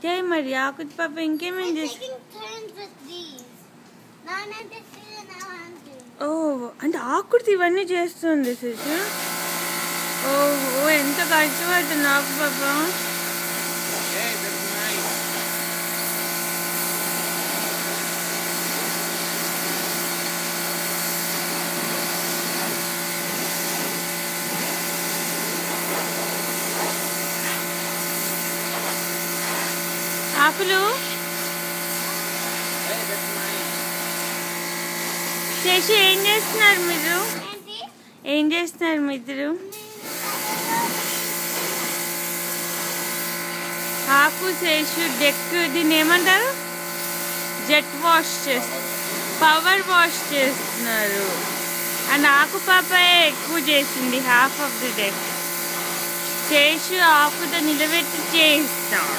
చేయి మరి ఆకుతి పాప ఇంకేమేం చేసి ఓ అంటే ఆకుతి ఇవన్నీ చేస్తుంది శిశు. ఓహో ఎంత కష్టపడుతుంది ఆకు పాప. ఆకులు చేసి ఏం చేస్తున్నారు మీరు? ఏం చేస్తున్నారు మీ ఇద్దరు? ఆకు శేషు డెక్ దీన్ని ఏమంటారు? జెట్ వాష్ పవర్ వాష్ చేస్తున్నారు. అండ్ ఆకు పాపయే ఎక్కువ చేసింది half of the deck. Seshu ఆకుతో నిలబెట్టి చేయిస్తాం.